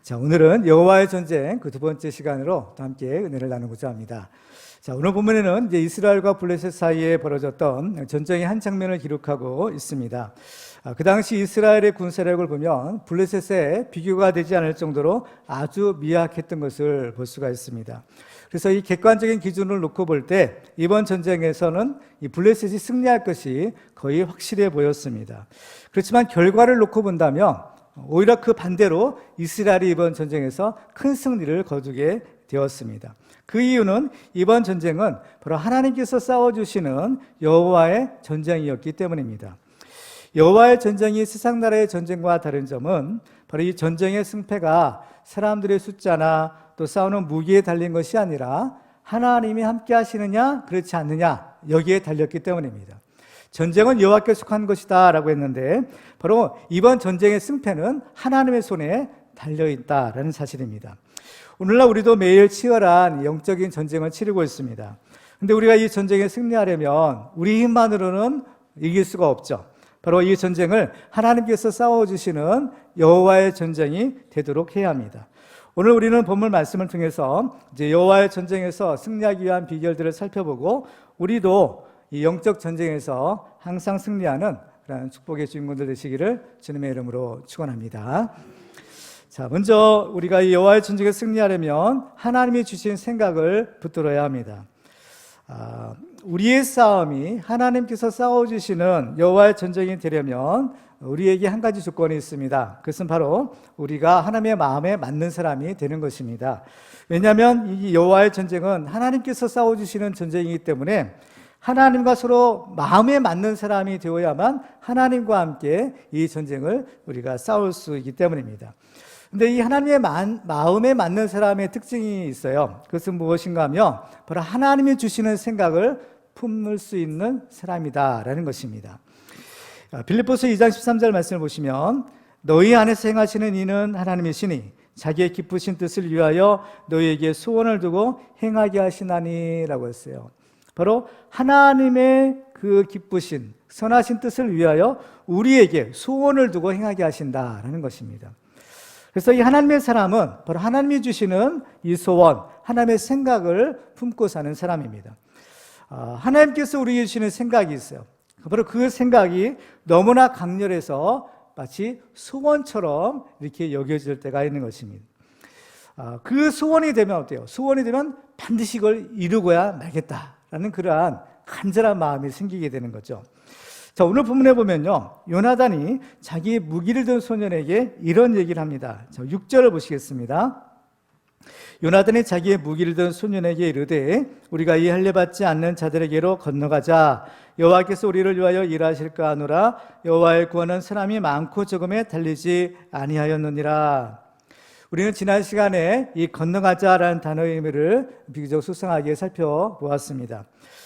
자, 오늘은 여호와의 전쟁 그 두 번째 시간으로 또 함께 은혜를 나누고자 합니다. 자, 오늘 본문에는 이제 이스라엘과 블레셋 사이에 벌어졌던 전쟁의 한 장면을 기록하고 있습니다. 그 당시 이스라엘의 군사력을 보면 블레셋에 비교가 되지 않을 정도로 아주 미약했던 것을 볼 수가 있습니다. 그래서 이 객관적인 기준을 놓고 볼 때 이번 전쟁에서는 이 블레셋이 승리할 것이 거의 확실해 보였습니다. 그렇지만 결과를 놓고 본다면 오히려 그 반대로 이스라엘이 이번 전쟁에서 큰 승리를 거두게 되었습니다. 그 이유는 이번 전쟁은 바로 하나님께서 싸워주시는 여호와의 전쟁이었기 때문입니다. 여호와의 전쟁이 세상 나라의 전쟁과 다른 점은 바로 이 전쟁의 승패가 사람들의 숫자나 또 싸우는 무기에 달린 것이 아니라 하나님이 함께 하시느냐 그렇지 않느냐 여기에 달렸기 때문입니다. 전쟁은 여호와께 속한 것이다 라고 했는데 바로 이번 전쟁의 승패는 하나님의 손에 달려있다라는 사실입니다. 오늘날 우리도 매일 치열한 영적인 전쟁을 치르고 있습니다. 그런데 우리가 이 전쟁에 승리하려면 우리 힘만으로는 이길 수가 없죠. 바로 이 전쟁을 하나님께서 싸워주시는 여호와의 전쟁이 되도록 해야 합니다. 오늘 우리는 본문 말씀을 통해서 이제 여호와의 전쟁에서 승리하기 위한 비결들을 살펴보고 우리도 이 영적 전쟁에서 항상 승리하는 그런 축복의 주인공들 되시기를 주님의 이름으로 축원합니다. 자, 먼저 우리가 이 여호와의 전쟁에 승리하려면 하나님이 주신 생각을 붙들어야 합니다. 우리의 싸움이 하나님께서 싸워주시는 여호와의 전쟁이 되려면 우리에게 한 가지 조건이 있습니다. 그것은 바로 우리가 하나님의 마음에 맞는 사람이 되는 것입니다. 왜냐하면 이 여호와의 전쟁은 하나님께서 싸워주시는 전쟁이기 때문에 하나님과 서로 마음에 맞는 사람이 되어야만 하나님과 함께 이 전쟁을 우리가 싸울 수 있기 때문입니다. 그런데 이 하나님의 마음에 맞는 사람의 특징이 있어요. 그것은 무엇인가 하면 바로 하나님이 주시는 생각을 품을 수 있는 사람이다라는 것입니다. 빌립보서 2장 13절 말씀을 보시면 너희 안에서 행하시는 이는 하나님이시니 자기의 기쁘신 뜻을 위하여 너희에게 소원을 두고 행하게 하시나니 라고 했어요. 바로 하나님의 그 기쁘신 선하신 뜻을 위하여 우리에게 소원을 두고 행하게 하신다라는 것입니다. 그래서 이 하나님의 사람은 바로 하나님이 주시는 이 소원, 하나님의 생각을 품고 사는 사람입니다. 하나님께서 우리에게 주시는 생각이 있어요. 바로 그 생각이 너무나 강렬해서 마치 소원처럼 이렇게 여겨질 때가 있는 것입니다. 그 소원이 되면 어때요? 소원이 되면 반드시 이걸 이루고야 말겠다라는 그러한 간절한 마음이 생기게 되는 거죠. 자, 오늘 본문에 보면요, 요나단이 자기 무기를 든 소년에게 이런 얘기를 합니다. 자, 6절을 보시겠습니다. 요나단이 자기의 무기를 든 소년에게 이르되 우리가 이 할례받지 않는 자들에게로 건너가자. 여호와께서 우리를 위하여 일하실까 하노라. 여호와의 구원은 사람이 많고 적음에 달리지 아니하였느니라. 우리는 지난 시간에 이 건너가자라는 단어의 의미를 비교적 수상하게 살펴보았습니다.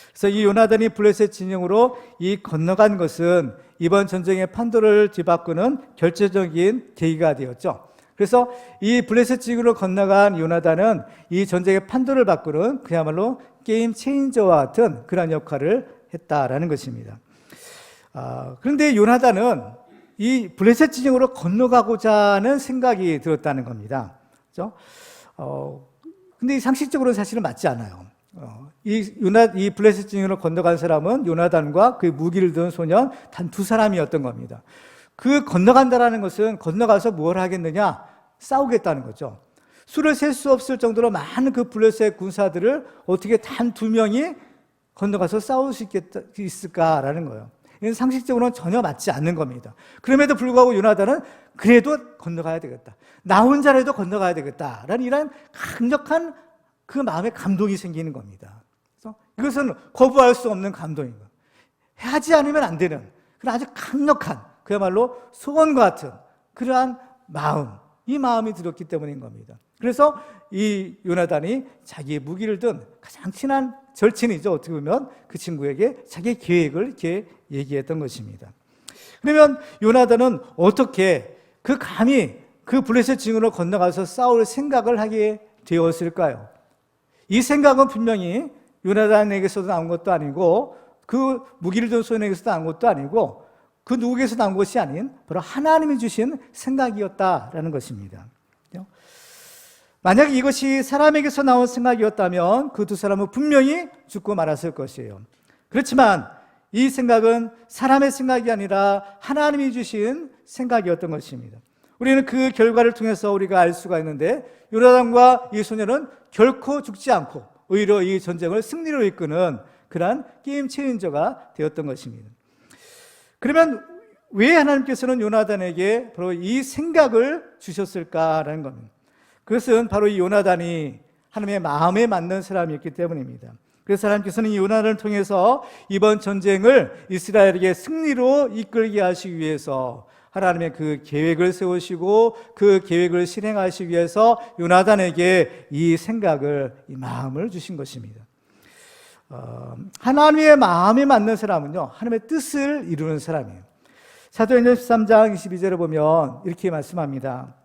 그래서 이 요나단이 블레셋 진영으로 이 건너간 것은 이번 전쟁의 판도를 뒤바꾸는 결정적인 계기가 되었죠. 그래서 이 블레셋 진영으로 건너간 요나단은 이 전쟁의 판도를 바꾸는 그야말로 게임 체인저와 같은 그런 역할을 했다라는 것입니다. 그런데 요나단은 이 블레셋 진영으로 건너가고자 하는 생각이 들었다는 겁니다. 그렇죠? 근데 상식적으로는 사실은 맞지 않아요. 이 블레셋 진영으로 건너간 사람은 요나단과 그 무기를 든 소년 단 두 사람이었던 겁니다. 그 건너간다라는 것은 건너가서 뭘 하겠느냐? 싸우겠다는 거죠. 수를 셀 수 없을 정도로 많은 그 블레셋 군사들을 어떻게 단 두 명이 건너가서 싸울 수 있을까라는 거예요. 이건 상식적으로는 전혀 맞지 않는 겁니다. 그럼에도 불구하고 요나단은 그래도 건너가야 되겠다. 나 혼자라도 건너가야 되겠다라는 이런 강력한 그 마음에 감동이 생기는 겁니다. 그래서 이것은 거부할 수 없는 감동인 거예요. 하지 않으면 안 되는 그런 아주 강력한 그야말로 소원과 같은 그러한 마음, 이 마음이 들었기 때문인 겁니다. 그래서 이 요나단이 자기의 무기를 든 가장 친한 절친이죠. 어떻게 보면 그 친구에게 자기의 계획을 이렇게 얘기했던 것입니다. 그러면 요나단은 어떻게 감히 그 블레셋 진영으로 건너가서 싸울 생각을 하게 되었을까요? 이 생각은 분명히 요나단에게서도 나온 것도 아니고 그 무기를 든 소년에게서 나온 것도 아니고 그 누구에게서 나온 것이 아닌 바로 하나님이 주신 생각이었다라는 것입니다. 만약 이것이 사람에게서 나온 생각이었다면 그 두 사람은 분명히 죽고 말았을 것이에요. 그렇지만 이 생각은 사람의 생각이 아니라 하나님이 주신 생각이었던 것입니다. 우리는 그 결과를 통해서 우리가 알 수가 있는데, 요나단과 이 소년은 결코 죽지 않고 오히려 이 전쟁을 승리로 이끄는 그러한 게임 체인저가 되었던 것입니다. 그러면 왜 하나님께서는 요나단에게 바로 이 생각을 주셨을까라는 겁니다. 그것은 바로 이 요나단이 하나님의 마음에 맞는 사람이었기 때문입니다. 그래서 하나님께서는 이 요나단을 통해서 이번 전쟁을 이스라엘에게 승리로 이끌게 하시기 위해서 하나님의 그 계획을 세우시고 그 계획을 실행하시기 위해서 요나단에게 이 생각을, 이 마음을 주신 것입니다. 하나님의 마음에 맞는 사람은요, 하나님의 뜻을 이루는 사람이에요. 사도행전 13장 22절을 보면 이렇게 말씀합니다.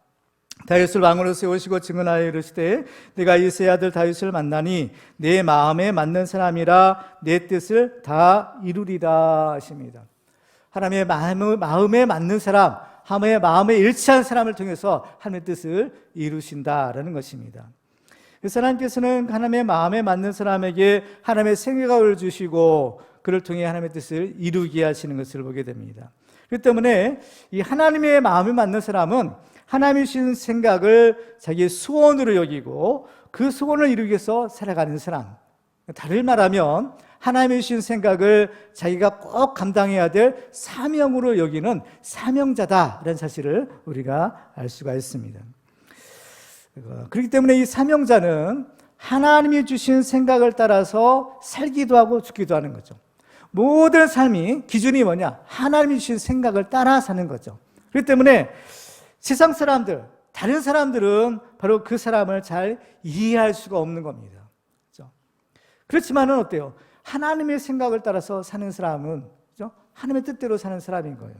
다윗을 왕으로 세우시고 증언하여 이르시되 내가 이새의 아들 다윗을 만나니 내 마음에 맞는 사람이라 내 뜻을 다 이루리라 하십니다. 하나님의 마음에 맞는 사람, 하나님의 마음에 일치한 사람을 통해서 하나님의 뜻을 이루신다라는 것입니다. 그래서 하나님께서는 하나님의 마음에 맞는 사람에게 하나님의 생각을 주시고 그를 통해 하나님의 뜻을 이루게 하시는 것을 보게 됩니다. 그렇기 때문에 이 하나님의 마음에 맞는 사람은 하나님이 주신 생각을 자기의 소원으로 여기고 그 소원을 이루기 위해서 살아가는 사람, 다른 말하면 하나님이 주신 생각을 자기가 꼭 감당해야 될 사명으로 여기는 사명자다라는 사실을 우리가 알 수가 있습니다. 그렇기 때문에 이 사명자는 하나님이 주신 생각을 따라서 살기도 하고 죽기도 하는 거죠. 모든 삶이 기준이 뭐냐? 하나님이 주신 생각을 따라 사는 거죠. 그렇기 때문에 세상 사람들, 다른 사람들은 바로 그 사람을 잘 이해할 수가 없는 겁니다. 그렇죠? 그렇지만은 어때요? 하나님의 생각을 따라서 사는 사람은, 그렇죠? 하나님의 뜻대로 사는 사람인 거예요.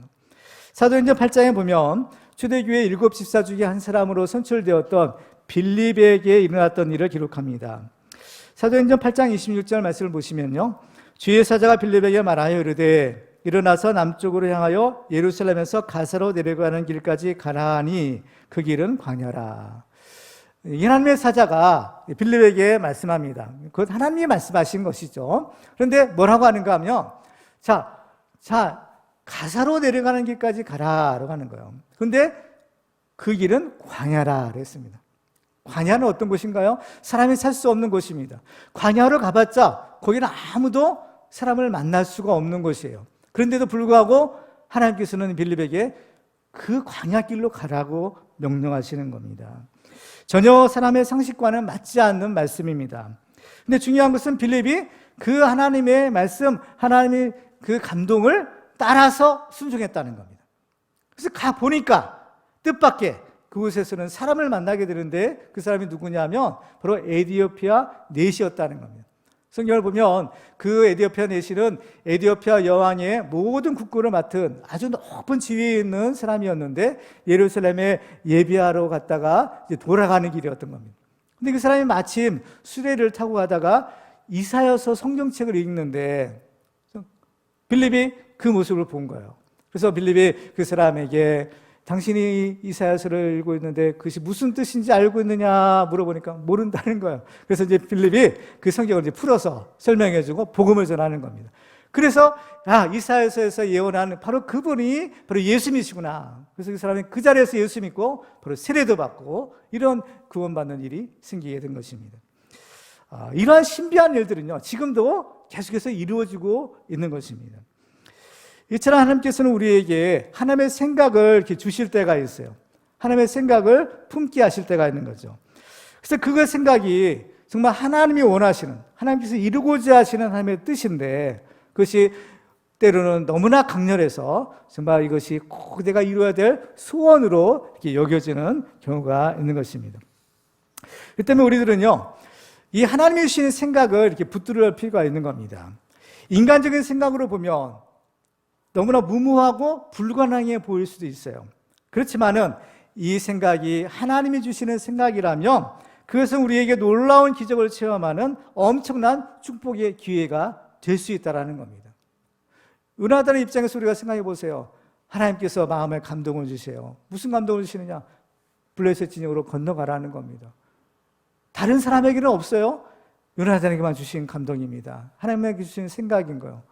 사도행전 8장에 보면 초대교회 7 집사 중에 한 사람으로 선출되었던 빌립에게 일어났던 일을 기록합니다. 사도행전 8장 26절 말씀을 보시면요, 주의 사자가 빌립에게 말하여 이르되 일어나서 남쪽으로 향하여 예루살렘에서 가사로 내려가는 길까지 가라 하니 그 길은 광야라. 이 하나님의 사자가 빌립에게 말씀합니다. 그것 하나님이 말씀하신 것이죠. 그런데 뭐라고 하는가 하면 자 가사로 내려가는 길까지 가라라고 하는 거예요. 그런데 그 길은 광야라 그랬습니다. 광야는 어떤 곳인가요? 사람이 살 수 없는 곳입니다. 광야로 가봤자 거기는 아무도 사람을 만날 수가 없는 곳이에요. 그런데도 불구하고 하나님께서는 빌립에게 그 광야길로 가라고 명령하시는 겁니다. 전혀 사람의 상식과는 맞지 않는 말씀입니다. 근데 중요한 것은 빌립이 그 하나님의 말씀, 하나님의 그 감동을 따라서 순종했다는 겁니다. 그래서 가보니까 뜻밖의 그곳에서는 사람을 만나게 되는데 그 사람이 누구냐면 바로 에디오피아 넷이었다는 겁니다. 성경을 보면 그 에디오피아 넷이는 에디오피아 여왕의 모든 국고를 맡은 아주 높은 지위에 있는 사람이었는데 예루살렘에 예비하러 갔다가 이제 돌아가는 길이었던 겁니다. 근데 그 사람이 마침 수레를 타고 가다가 이사야서 성경책을 읽는데 빌립이 그 모습을 본 거예요. 그래서 빌립이 그 사람에게 당신이 이사야서를 읽고 있는데 그것이 무슨 뜻인지 알고 있느냐 물어보니까 모른다는 거예요. 그래서 이제 빌립이 그 성경을 이제 풀어서 설명해주고 복음을 전하는 겁니다. 그래서 이사야서에서 예언하는 바로 그분이 바로 예수님이시구나. 그래서 그 사람이 그 자리에서 예수 믿고 바로 세례도 받고 이런 구원받는 일이 생기게 된 것입니다. 이러한 신비한 일들은요 지금도 계속해서 이루어지고 있는 것입니다. 이처럼 하나님께서는 우리에게 하나님의 생각을 이렇게 주실 때가 있어요. 하나님의 생각을 품게 하실 때가 있는 거죠. 그래서 그 생각이 정말 하나님이 원하시는, 하나님께서 이루고자 하시는 하나님의 뜻인데 그것이 때로는 너무나 강렬해서 정말 이것이 꼭 내가 이루어야 될 소원으로 이렇게 여겨지는 경우가 있는 것입니다. 그 때문에 우리들은요, 이 하나님이 주시는 생각을 이렇게 붙들을 필요가 있는 겁니다. 인간적인 생각으로 보면 너무나 무모하고 불가능해 보일 수도 있어요. 그렇지만은 이 생각이 하나님이 주시는 생각이라면 그것은 우리에게 놀라운 기적을 체험하는 엄청난 축복의 기회가 될 수 있다는 겁니다. 요나단의 입장에서 우리가 생각해 보세요. 하나님께서 마음에 감동을 주세요. 무슨 감동을 주시느냐? 블레셋 진영으로 건너가라는 겁니다. 다른 사람에게는 없어요. 요나단에게만 주신 감동입니다. 하나님에게 주신 생각인 거예요.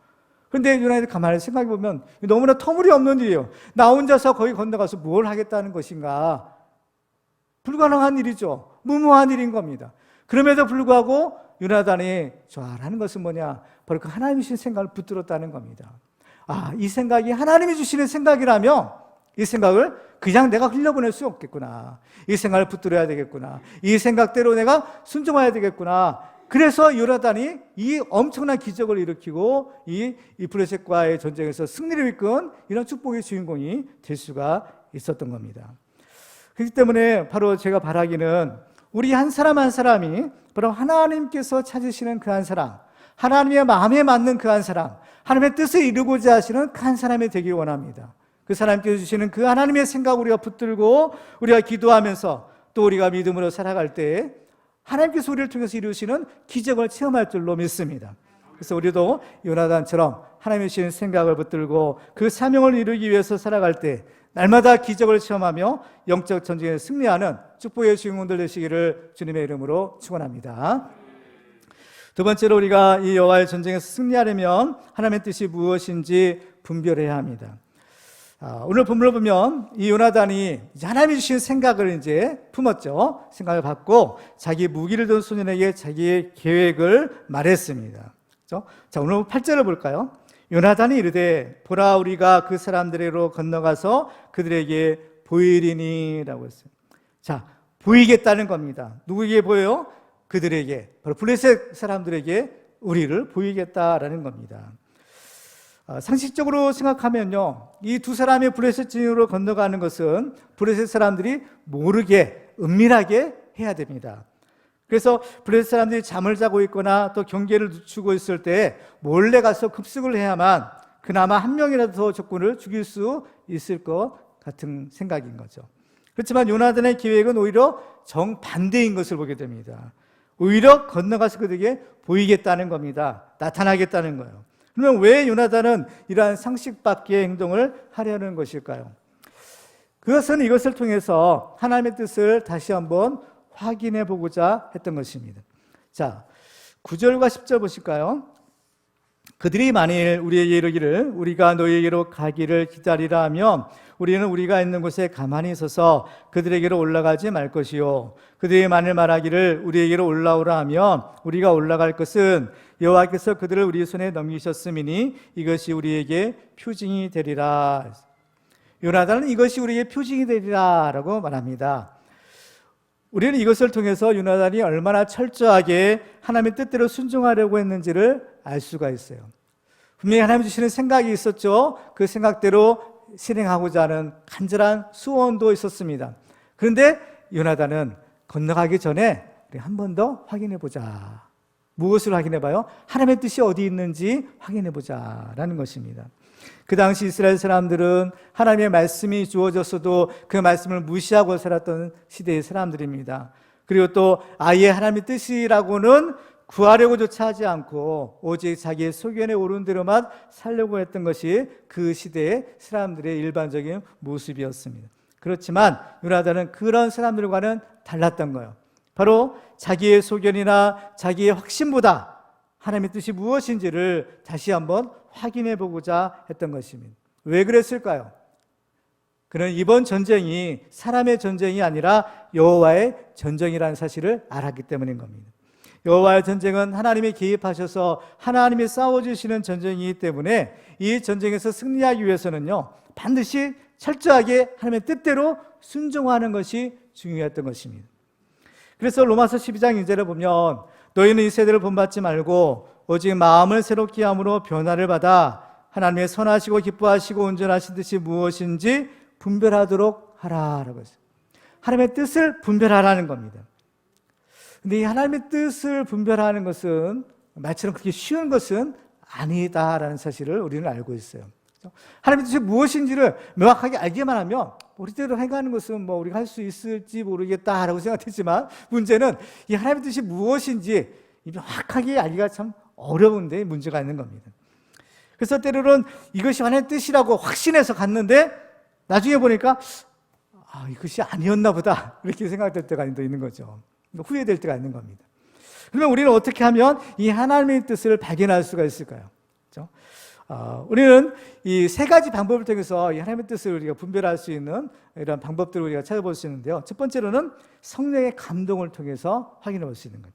그런데 요나단이 가만히 생각해 보면 너무나 터무니없는 일이에요. 나 혼자서 거기 건너가서 뭘 하겠다는 것인가? 불가능한 일이죠. 무모한 일인 겁니다. 그럼에도 불구하고 요나단이 잘하는 것은 뭐냐? 바로 그 하나님이 주신 생각을 붙들었다는 겁니다. 이 생각이 하나님이 주시는 생각이라면 이 생각을 그냥 내가 흘려보낼 수 없겠구나. 이 생각을 붙들어야 되겠구나. 이 생각대로 내가 순종해야 되겠구나. 그래서 요나단이 이 엄청난 기적을 일으키고 이 블레셋과의 전쟁에서 승리를 이끈 이런 축복의 주인공이 될 수가 있었던 겁니다. 그렇기 때문에 바로 제가 바라기는 우리 한 사람 한 사람이 바로 하나님께서 찾으시는 그 한 사람, 하나님의 마음에 맞는 그 한 사람, 하나님의 뜻을 이루고자 하시는 그 한 사람이 되길 원합니다. 그 사람께서 주시는 그 하나님의 생각 우리가 붙들고 우리가 기도하면서 또 우리가 믿음으로 살아갈 때 하나님께서 우리를 통해서 이루시는 기적을 체험할 줄로 믿습니다. 그래서 우리도 요나단처럼 하나님의 주시는 생각을 붙들고 그 사명을 이루기 위해서 살아갈 때 날마다 기적을 체험하며 영적 전쟁에 승리하는 축복의 주인공들 되시기를 주님의 이름으로 축원합니다. 두 번째로 우리가 이 여호와의 전쟁에서 승리하려면 하나님의 뜻이 무엇인지 분별해야 합니다. 오늘 본문을 보면 이 요나단이 하나님이 주신 생각을 이제 품었죠. 생각을 받고 자기 무기를 든 소년에게 자기의 계획을 말했습니다. 그렇죠? 자, 오늘 8절을 볼까요? 요나단이 이르되 보라 우리가 그 사람들에게로 건너가서 그들에게 보이리니라고 했어요. 자, 보이겠다는 겁니다. 누구에게 보여요? 그들에게, 바로 블레셋 사람들에게 우리를 보이겠다라는 겁니다. 상식적으로 생각하면요, 이 두 사람이 블레셋 진영으로 건너가는 것은 블레셋 사람들이 모르게 은밀하게 해야 됩니다. 그래서 블레셋 사람들이 잠을 자고 있거나 또 경계를 늦추고 있을 때 몰래 가서 급습을 해야만 그나마 한 명이라도 더 적군을 죽일 수 있을 것 같은 생각인 거죠. 그렇지만 요나단의 계획은 오히려 정반대인 것을 보게 됩니다. 오히려 건너가서 그들에게 보이겠다는 겁니다. 나타나겠다는 거예요. 그러면 왜 요나단은 이러한 상식 밖의 행동을 하려는 것일까요? 그것은 이것을 통해서 하나님의 뜻을 다시 한번 확인해 보고자 했던 것입니다. 자, 9절과 10절 보실까요? 그들이 만일 우리에게 이르기를 우리가 너희에게로 가기를 기다리라 하면 우리는 우리가 있는 곳에 가만히 있어서 그들에게로 올라가지 말 것이요 그들이 만일 말하기를 우리에게로 올라오라 하면 우리가 올라갈 것은 여호와께서 그들을 우리 손에 넘기셨음이니 이것이 우리에게 표징이 되리라. 요나단은 이것이 우리에게 표징이 되리라 라고 말합니다. 우리는 이것을 통해서 요나단이 얼마나 철저하게 하나님의 뜻대로 순종하려고 했는지를 알 수가 있어요. 분명히 하나님 주시는 생각이 있었죠. 그 생각대로 실행하고자 하는 간절한 소원도 있었습니다. 그런데 요나단은 건너가기 전에 한 번 더 확인해 보자. 무엇을 확인해 봐요? 하나님의 뜻이 어디 있는지 확인해 보자라는 것입니다. 그 당시 이스라엘 사람들은 하나님의 말씀이 주어졌어도 그 말씀을 무시하고 살았던 시대의 사람들입니다. 그리고 또 아예 하나님의 뜻이라고는 구하려고조차 하지 않고 오직 자기의 소견에 오른 대로만 살려고 했던 것이 그 시대의 사람들의 일반적인 모습이었습니다. 그렇지만 요나단은 그런 사람들과는 달랐던 거예요. 바로 자기의 소견이나 자기의 확신보다 하나님의 뜻이 무엇인지를 다시 한번 확인해 보고자 했던 것입니다. 왜 그랬을까요? 그는 이번 전쟁이 사람의 전쟁이 아니라 여호와의 전쟁이라는 사실을 알았기 때문인 겁니다. 여호와의 전쟁은 하나님이 개입하셔서 하나님이 싸워주시는 전쟁이기 때문에 이 전쟁에서 승리하기 위해서는요, 반드시 철저하게 하나님의 뜻대로 순종하는 것이 중요했던 것입니다. 그래서 로마서 12장 2절을 보면 너희는 이 세대를 본받지 말고 오직 마음을 새롭게 함으로 변화를 받아 하나님의 선하시고 기뻐하시고 온전하신 뜻이 무엇인지 분별하도록 하라라고 했어요. 하나님의 뜻을 분별하라는 겁니다. 근데 이 하나님의 뜻을 분별하는 것은 말처럼 그렇게 쉬운 것은 아니다라는 사실을 우리는 알고 있어요. 하나님의 뜻이 무엇인지를 명확하게 알기만 하면 우리대로 행하는 것은 우리가 할 수 있을지 모르겠다라고 생각했지만 문제는 이 하나님의 뜻이 무엇인지 명확하게 알기가 참 어려운데 문제가 있는 겁니다. 그래서 때로는 이것이 하나님의 뜻이라고 확신해서 갔는데 나중에 보니까 이것이 아니었나 보다 이렇게 생각될 때가 있는 거죠. 후회될 때가 있는 겁니다. 그러면 우리는 어떻게 하면 이 하나님의 뜻을 발견할 수가 있을까요? 그렇죠? 우리는 이 세 가지 방법을 통해서 이 하나님의 뜻을 우리가 분별할 수 있는 이런 방법들을 우리가 찾아볼 수 있는데요. 첫 번째로는 성령의 감동을 통해서 확인해 볼 수 있는 거예요.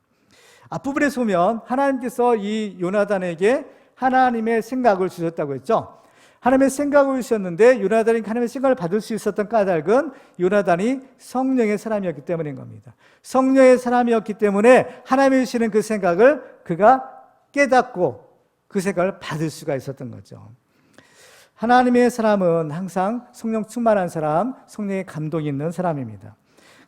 앞부분에서 보면 하나님께서 이 요나단에게 하나님의 생각을 주셨다고 했죠. 하나님의 생각을 주셨는데 요나단이 하나님의 생각을 받을 수 있었던 까닭은 요나단이 성령의 사람이었기 때문인 겁니다. 성령의 사람이었기 때문에 하나님이 주시는 그 생각을 그가 깨닫고 그 생각을 받을 수가 있었던 거죠. 하나님의 사람은 항상 성령 충만한 사람, 성령의 감동이 있는 사람입니다.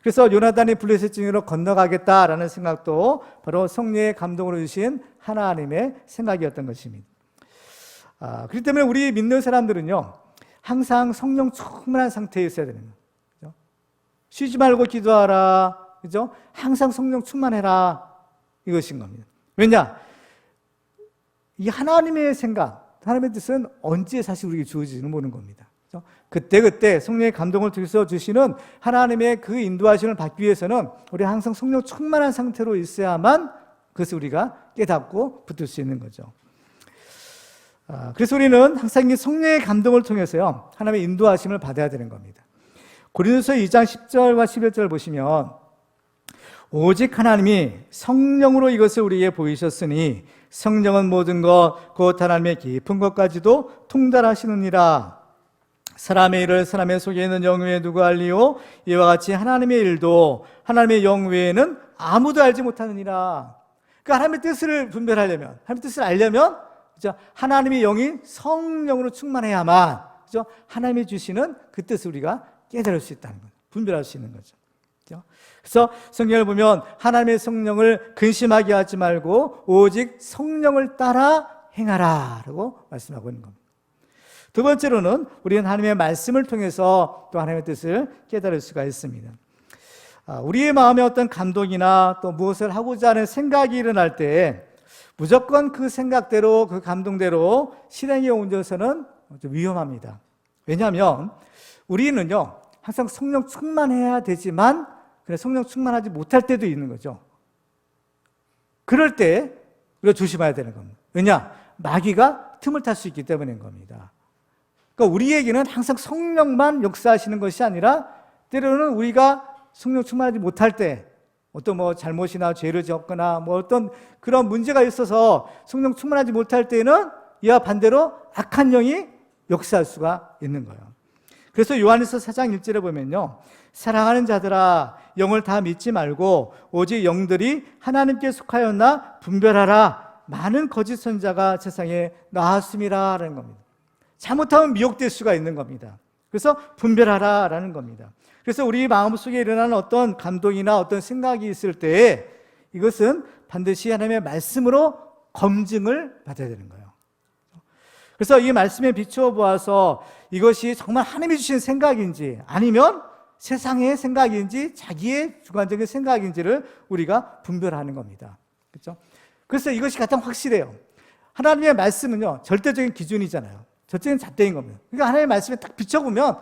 그래서 요나단이 블레셋 증으로 건너가겠다라는 생각도 바로 성령의 감동으로 주신 하나님의 생각이었던 것입니다. 그렇기 때문에 우리 믿는 사람들은요, 항상 성령 충만한 상태에 있어야 됩니다. 그죠? 쉬지 말고 기도하라. 그죠? 항상 성령 충만해라. 이것인 겁니다. 왜냐? 이 하나님의 생각, 하나님의 뜻은 언제 사실 우리에게 주어지지는 모르는 겁니다. 그죠? 그때 성령의 감동을 통해서 주시는 하나님의 그 인도하심을 받기 위해서는 우리 항상 성령 충만한 상태로 있어야만 그것을 우리가 깨닫고 붙들 수 있는 거죠. 그래서 우리는 항상 이 성령의 감동을 통해서요, 하나님의 인도하심을 받아야 되는 겁니다. 고린도서 2장 10절과 11절 보시면 오직 하나님이 성령으로 이것을 우리에게 보이셨으니 성령은 모든 것 곧 하나님의 깊은 것까지도 통달하시느니라. 사람의 일을 사람의 속에 있는 영 외에 누가 알리요? 이와 같이 하나님의 일도 하나님의 영 외에는 아무도 알지 못하느니라. 그러니까 하나님의 뜻을 분별하려면, 하나님의 뜻을 알려면, 그죠? 하나님의 영이 성령으로 충만해야만, 그죠? 하나님이 주시는 그 뜻을 우리가 깨달을 수 있다는 거죠. 분별할 수 있는 거죠. 그죠? 그래서 성경을 보면 하나님의 성령을 근심하게 하지 말고 오직 성령을 따라 행하라라고 말씀하고 있는 겁니다. 두 번째로는 우리는 하나님의 말씀을 통해서 또 하나님의 뜻을 깨달을 수가 있습니다. 우리의 마음에 어떤 감동이나 또 무엇을 하고자 하는 생각이 일어날 때 무조건 그 생각대로 그 감동대로 실행에 옮겨서는 좀 위험합니다. 왜냐하면 우리는요 항상 성령 충만해야 되지만 성령 충만하지 못할 때도 있는 거죠. 그럴 때 우리가 조심해야 되는 겁니다. 왜냐? 마귀가 틈을 탈 수 있기 때문인 겁니다. 그러니까 우리에게는 항상 성령만 역사하시는 것이 아니라 때로는 우리가 성령 충만하지 못할 때 어떤 잘못이나 죄를 지었거나 어떤 그런 문제가 있어서 성령 충만하지 못할 때는 이와 반대로 악한 영이 역사할 수가 있는 거예요. 그래서 요한일서 4장 1절에 보면요, 사랑하는 자들아 영을 다 믿지 말고 오직 영들이 하나님께 속하였나 분별하라. 많은 거짓 선자가 세상에 나왔음이라는 겁니다. 잘못하면 미혹될 수가 있는 겁니다. 그래서 분별하라라는 겁니다. 그래서 우리 마음속에 일어나는 어떤 감동이나 어떤 생각이 있을 때 이것은 반드시 하나님의 말씀으로 검증을 받아야 되는 거예요. 그래서 이 말씀에 비추어 보아서 이것이 정말 하나님이 주신 생각인지 아니면 세상의 생각인지 자기의 주관적인 생각인지를 우리가 분별하는 겁니다. 그렇죠? 그래서 이것이 가장 확실해요. 하나님의 말씀은요 절대적인 기준이잖아요. 절대적인 잣대인 겁니다. 그러니까 하나님의 말씀에 딱 비춰보면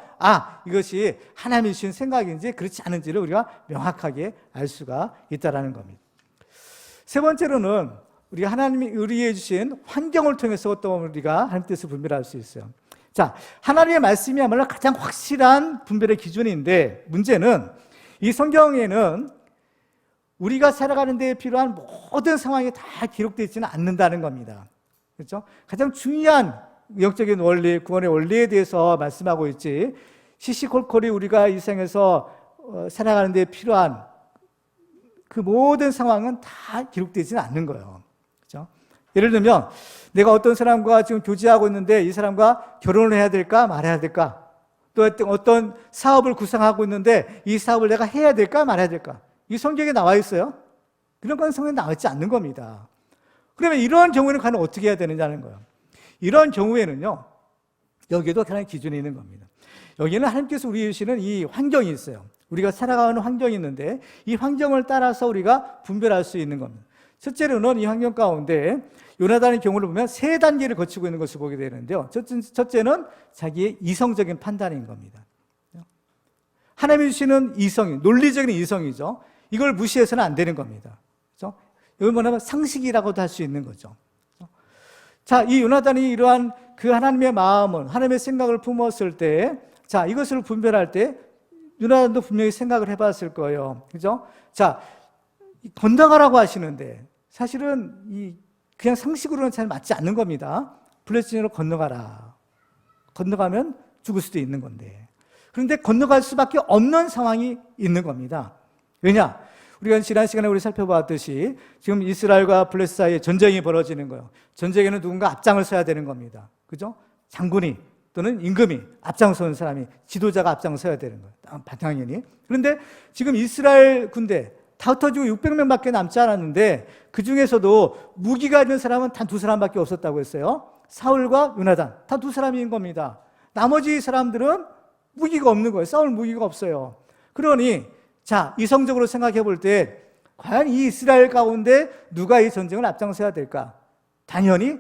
이것이 하나님이 주신 생각인지 그렇지 않은지를 우리가 명확하게 알 수가 있다는 겁니다. 세 번째로는 우리가 하나님이 의리해 주신 환경을 통해서 또 우리가 하나님의 뜻을 분별할 수 있어요. 자, 하나님의 말씀이야말로 가장 확실한 분별의 기준인데 문제는 이 성경에는 우리가 살아가는 데에 필요한 모든 상황이 다 기록되어 있지는 않는다는 겁니다. 그렇죠? 가장 중요한 영적인 원리, 구원의 원리에 대해서 말씀하고 있지 시시콜콜이 우리가 이 세상에서 살아가는 데 필요한 그 모든 상황은 다 기록되지는 않는 거예요. 그렇죠? 예를 들면 내가 어떤 사람과 지금 교제하고 있는데 이 사람과 결혼을 해야 될까 말아야 될까, 또 어떤 사업을 구상하고 있는데 이 사업을 내가 해야 될까 말아야 될까, 이 성경에 나와 있어요? 그런 건 성경에 나와 있지 않는 겁니다. 그러면 이런 경우에는 과연 어떻게 해야 되느냐는 거예요. 이런 경우에는요 여기에도 하나의 기준이 있는 겁니다. 여기는 하나님께서 우리에게 주시는 이 환경이 있어요. 우리가 살아가는 환경이 있는데 이 환경을 따라서 우리가 분별할 수 있는 겁니다. 첫째로는 이 환경 가운데 요나단의 경우를 보면 세 단계를 거치고 있는 것을 보게 되는데요. 첫째는 자기의 이성적인 판단인 겁니다. 하나님이 주시는 이성이, 논리적인 이성이죠. 이걸 무시해서는 안 되는 겁니다. 그렇죠? 이걸 뭐냐면 상식이라고도 할 수 있는 거죠. 자, 이 요나단이 이러한 그 하나님의 마음을, 하나님의 생각을 품었을 때, 자, 이것을 분별할 때 요나단도 분명히 생각을 해봤을 거예요. 그죠? 자, 건너가라고 하시는데 사실은 그냥 상식으로는 잘 맞지 않는 겁니다. 블레셋으로 건너가라. 건너가면 죽을 수도 있는 건데. 그런데 건너갈 수밖에 없는 상황이 있는 겁니다. 왜냐? 우리가 지난 시간에 우리 살펴보았듯이 지금 이스라엘과 블레셋 사이에 전쟁이 벌어지는 거예요. 전쟁에는 누군가 앞장을 서야 되는 겁니다. 그죠? 장군이 또는 임금이 앞장서는 사람이, 지도자가 앞장서야 되는 거예요. 당연히. 그런데 지금 이스라엘 군대 다 흩어지고 600명밖에 남지 않았는데 그 중에서도 무기가 있는 사람은 단 2사람밖에 없었다고 했어요. 사울과 요나단 다 2사람인 겁니다. 나머지 사람들은 무기가 없는 거예요. 싸울 무기가 없어요. 그러니 자, 이성적으로 생각해 볼 때 과연 이 이스라엘 가운데 누가 이 전쟁을 앞장서야 될까? 당연히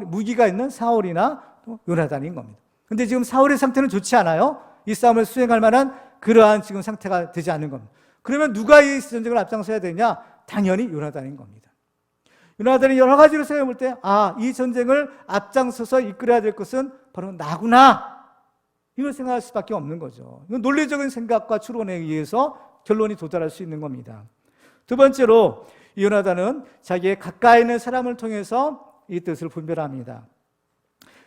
무기가 있는 사울이나 요나단인 겁니다. 근데 지금 사울의 상태는 좋지 않아요. 이 싸움을 수행할 만한 그러한 지금 상태가 되지 않는 겁니다. 그러면 누가 이 전쟁을 앞장서야 되냐? 당연히 요나단인 겁니다. 요나단이 여러 가지로 생각해 볼 때, 이 전쟁을 앞장서서 이끌어야 될 것은 바로 나구나. 이걸 생각할 수밖에 없는 거죠. 이건 논리적인 생각과 추론에 의해서 결론이 도달할 수 있는 겁니다. 두 번째로 요나단은 자기의 가까이 있는 사람을 통해서 이 뜻을 분별합니다.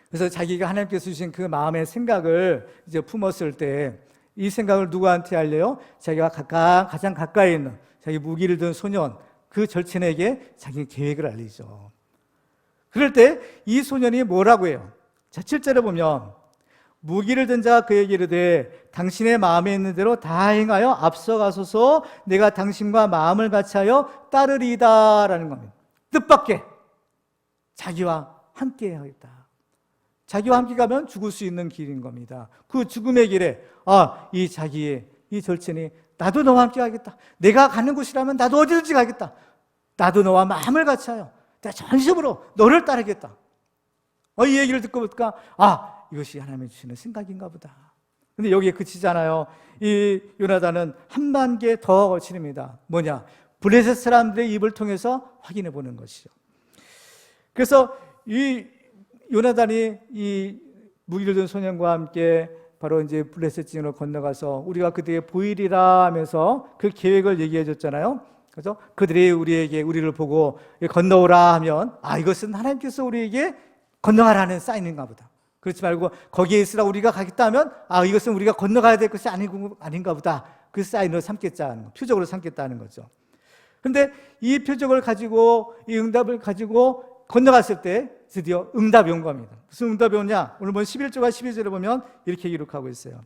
그래서 자기가 하나님께서 주신 그 마음의 생각을 이제 품었을 때 이 생각을 누구한테 알려요? 자기가 가장 가까이 있는 자기 무기를 든 소년, 그 절친에게 자기 계획을 알리죠. 그럴 때 이 소년이 뭐라고 해요? 자, 7절에 보면 무기를 든 자가 그에게 이르되 당신의 마음에 있는 대로 다 행하여 앞서가소서 내가 당신과 마음을 같이하여 따르리이다 라는 겁니다. 뜻밖의 자기와 함께 하겠다. 자기와 함께 가면 죽을 수 있는 길인 겁니다. 그 죽음의 길에 이 자기의 이 절친이 나도 너와 함께 가겠다. 내가 가는 곳이라면 나도 어디든지 가겠다. 나도 너와 마음을 같이하여 내가 전심으로 너를 따르겠다. 이 얘기를 듣고 보니까 이것이 하나님이 주시는 생각인가 보다. 근데 여기에 그치잖아요. 이 요나단은 한 단계 더 거칩니다. 뭐냐? 블레셋 사람들의 입을 통해서 확인해 보는 것이죠. 그래서 이 요나단이 이 무기를 든 소년과 함께 바로 이제 블레셋 지역으로 건너가서 우리가 그들에게 보이리라 하면서 그 계획을 얘기해 줬잖아요. 그래서 그들이 우리를 보고 건너오라 하면 이것은 하나님께서 우리에게 건너가라는 사인인가 보다. 그렇지 말고 거기에 있으라 우리가 가겠다 하면 이것은 우리가 건너가야 될 것이 아닌가 보다. 그 사인으로 삼겠다는 거, 표적으로 삼겠다는 거죠. 그런데 이 표적을 가지고 이 응답을 가지고 건너갔을 때 드디어 응답이 온 겁니다. 무슨 응답이 오냐? 오늘 본 11절과 12절에 보면 이렇게 기록하고 있어요.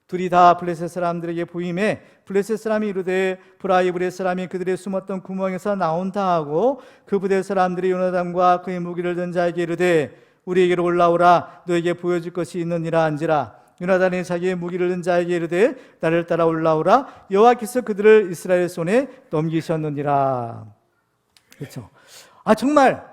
둘이 다 블레셋 사람들에게 보임에 블레셋 사람이 이르되 보라 이 블레셋 사람이 그들의 숨었던 구멍에서 나온다 하고 그 부대 사람들이 요나단과 그의 무기를 든 자에게 이르되 우리에게로 올라오라 너에게 보여줄 것이 있느니라 한지라. 요나단이 자기의 무기를 든 자에게 이르되 나를 따라 올라오라 여호와께서 그들을 이스라엘 손에 넘기셨느니라. 그렇죠. 정말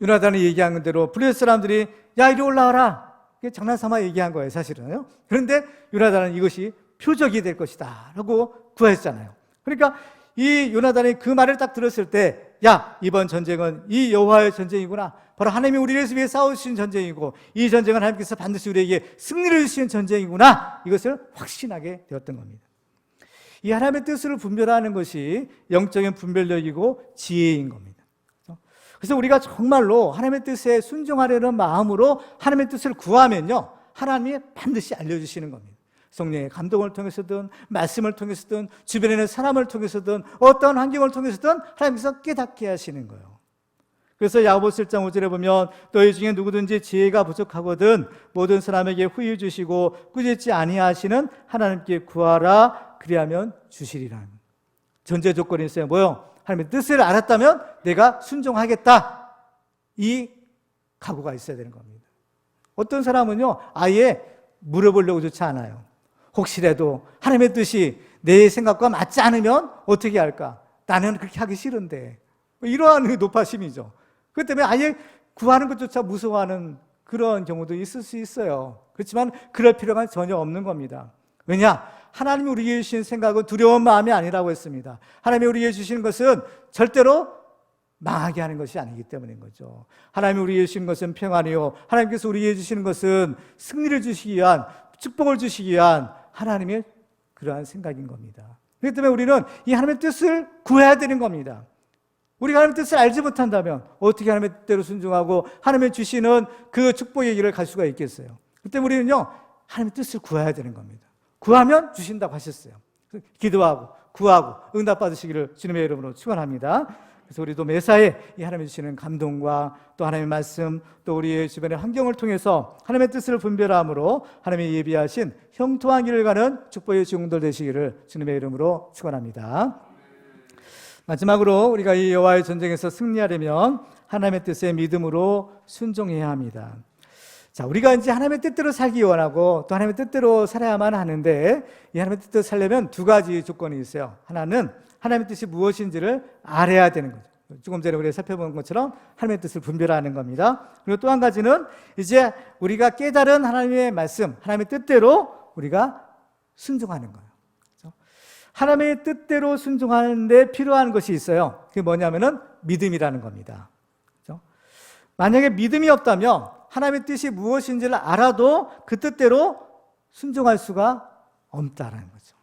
요나단이 얘기한 대로 블레셋 사람들이 이리 올라와라 장난삼아 얘기한 거예요, 사실은요. 그런데 요나단은 이것이 표적이 될 것이다 라고 구했잖아요. 그러니까 이 요나단이 그 말을 딱 들었을 때 이번 전쟁은 이 여호와의 전쟁이구나. 바로 하나님이 우리를 위해 싸우신 전쟁이고 이 전쟁은 하나님께서 반드시 우리에게 승리를 주시는 전쟁이구나. 이것을 확신하게 되었던 겁니다. 이 하나님의 뜻을 분별하는 것이 영적인 분별력이고 지혜인 겁니다. 그래서 우리가 정말로 하나님의 뜻에 순종하려는 마음으로 하나님의 뜻을 구하면요, 하나님이 반드시 알려주시는 겁니다. 성령의 감동을 통해서든 말씀을 통해서든 주변에 있는 사람을 통해서든 어떤 환경을 통해서든 하나님께서 깨닫게 하시는 거예요. 그래서 야고보서 1장 5절에 보면 너희 중에 누구든지 지혜가 부족하거든 모든 사람에게 후히 주시고 꾸짖지 아니하시는 하나님께 구하라 그리하면 주시리라. 전제 조건이 있어요. 뭐요? 하나님의 뜻을 알았다면 내가 순종하겠다. 이 각오가 있어야 되는 겁니다. 어떤 사람은요, 아예 물어보려고 좋지 않아요. 혹시라도 하나님의 뜻이 내 생각과 맞지 않으면 어떻게 할까? 나는 그렇게 하기 싫은데. 이러한 노파심이죠. 그렇기 때문에 아예 구하는 것조차 무서워하는 그런 경우도 있을 수 있어요. 그렇지만 그럴 필요가 전혀 없는 겁니다. 왜냐? 하나님이 우리에게 주신 생각은 두려운 마음이 아니라고 했습니다. 하나님이 우리에게 주시는 것은 절대로 망하게 하는 것이 아니기 때문인 거죠. 하나님이 우리에게 주신 것은 평안이요, 하나님께서 우리에게 주시는 것은 승리를 주시기 위한, 축복을 주시기 위한 하나님의 그러한 생각인 겁니다. 그렇기 때문에 우리는 이 하나님의 뜻을 구해야 되는 겁니다. 우리가 하나님의 뜻을 알지 못한다면 어떻게 하나님의 뜻대로 순종하고 하나님의 주시는 그 축복의 길을 갈 수가 있겠어요? 그때 우리는요, 하나님의 뜻을 구해야 되는 겁니다. 구하면 주신다고 하셨어요. 기도하고 구하고 응답받으시기를 주님의 이름으로 축원합니다. 그래서 우리도 매사에 이 하나님이 주시는 감동과 또 하나님의 말씀, 또 우리의 주변의 환경을 통해서 하나님의 뜻을 분별함으로 하나님이 예비하신 형통한 길을 가는 축복의 증인들 되시기를 주님의 이름으로 축원합니다. 마지막으로 우리가 이 여호와의 전쟁에서 승리하려면 하나님의 뜻에 믿음으로 순종해야 합니다. 자, 우리가 이제 하나님의 뜻대로 살기 원하고 또 하나님의 뜻대로 살아야만 하는데, 이 하나님의 뜻대로 살려면 두 가지 조건이 있어요. 하나는 하나님의 뜻이 무엇인지를 알아야 되는 거죠. 조금 전에 우리가 살펴본 것처럼 하나님의 뜻을 분별하는 겁니다. 그리고 또 한 가지는 이제 우리가 깨달은 하나님의 말씀, 하나님의 뜻대로 우리가 순종하는 거예요. 그렇죠? 하나님의 뜻대로 순종하는데 필요한 것이 있어요. 그게 뭐냐면은 믿음이라는 겁니다. 그렇죠? 만약에 믿음이 없다면 하나님의 뜻이 무엇인지를 알아도 그 뜻대로 순종할 수가 없다라는 거죠.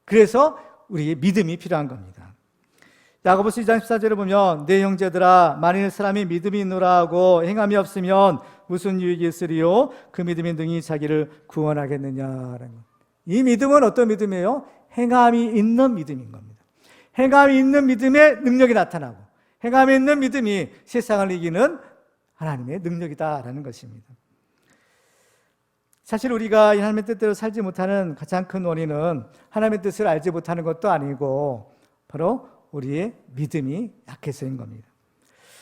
그래서 우리의 믿음이 필요한 겁니다. 야고보서 2장 14절에 보면 내 형제들아, 만일 사람이 믿음이 있노라 하고 행함이 없으면 무슨 유익이 있으리요? 그 믿음이 능히 자기를 구원하겠느냐라는 것. 이 믿음은 어떤 믿음이에요? 행함이 있는 믿음인 겁니다. 행함이 있는 믿음의 능력이 나타나고, 행함이 있는 믿음이 세상을 이기는 하나님의 능력이다라는 것입니다. 사실 우리가 하나님의 뜻대로 살지 못하는 가장 큰 원인은 하나님의 뜻을 알지 못하는 것도 아니고 바로 우리의 믿음이 약해서인 겁니다.